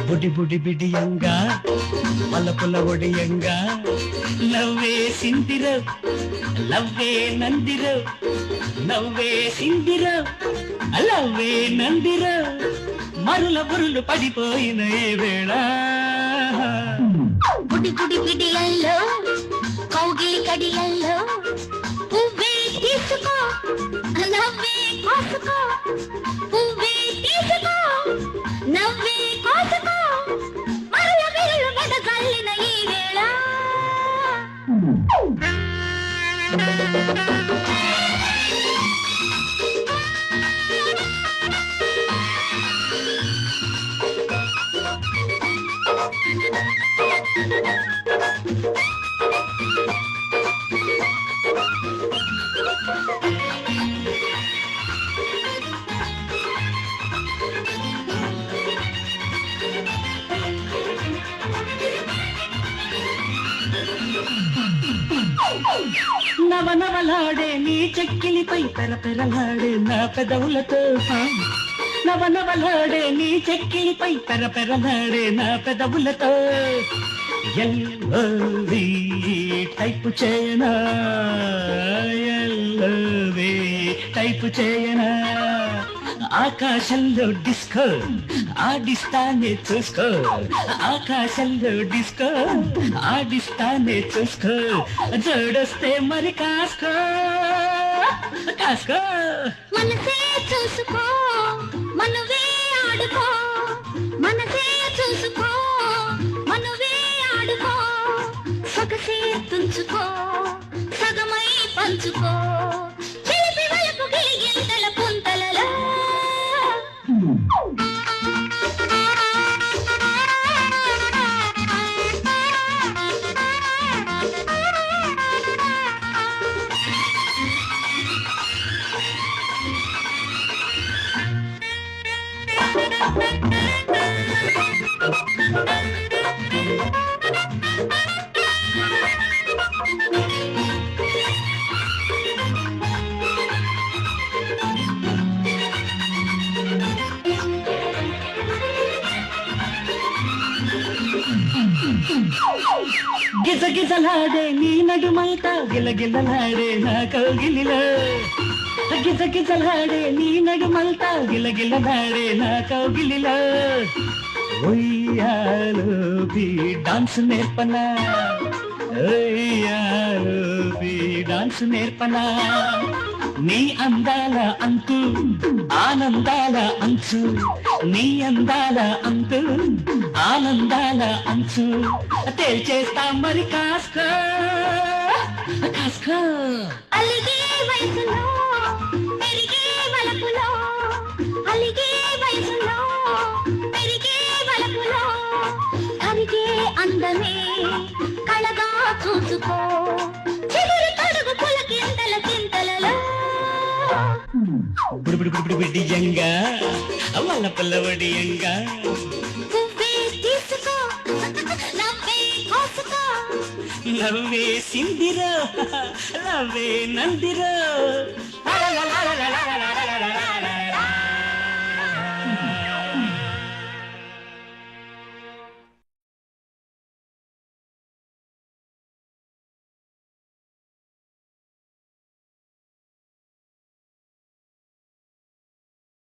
బుడి బుడి బిడియంగా మల్లపుల్ల ఒడియంగా నవ్వే సిందిర లవ్వే నందిర నవ్వే సిందిర లవ్వే నందిర మరుల బురులు పడిపోయిన ఏ వేళ బుడి బుడి బిడియల్లో కౌగిలి కడియల్లో పువ్వే తీసుకో నవ్వే కాసుకో పువ్వే తీసుకో నవ్వే కాసుకో మరుల బురులు పడగల్లిన ఈ వేళ నవనవలాడే నీ చెక్కిలిపై పెరపెరలాడే నా పెదవులతో నవనవలాడే నీ చెక్కిలిపై పెరపెరలాడే నా పెదవులతో ఎల్లవే టైపు చేయనా ఎల్లవే టైపు చేయనా ఆకాశంలో డిస్కో ఆడిస్తానే చూసుకో ఆకాశంలో డిస్కో ఆడిస్తానే చూసుకో జోడొస్తే మరి కాసుకో కాసుకో మనసే చూసుకో మనవే ఆడుకో మనసే చూసుకో మనవే ఆడుకో సొగసే తుంచుకో సగమై పంచుకో చిలిపి వలపు గిలిగింతల పుంతలలో గిజగిజలాడే నీ నడుమైత గిలగిలలాడే నా కౌగిలిలో గిజగిజలాడే నీ నడుమైత గిలగిలలాడే నా కౌగిలిలో ఒయ్యాలో బి డాన్స్ నేర్పనా ఒయ్యాలో బి డాన్స్ నేర్పనా నీ అందాల అంతు ఆనందాల అంచు నీ అందాల అంతు ఆనందాల అంచు తేల్చేస్తా మరి కాస్కో కాస్కో అలిగే వయసులో పెరిగే వలపులో అలిగే వయసులో పెరిగే వలపులో కరిగే అందమే కళగా చూసుకో చిగురు తొడుగు పులకింతల చింతలలో బుడి బుడి బుడి బిడియంగా వల్ల పుల్ల వడియంగా పువ్వే తీసుకో నవ్వే కాసుకో లవ్వే సిందిరో లవ్వే నందిరో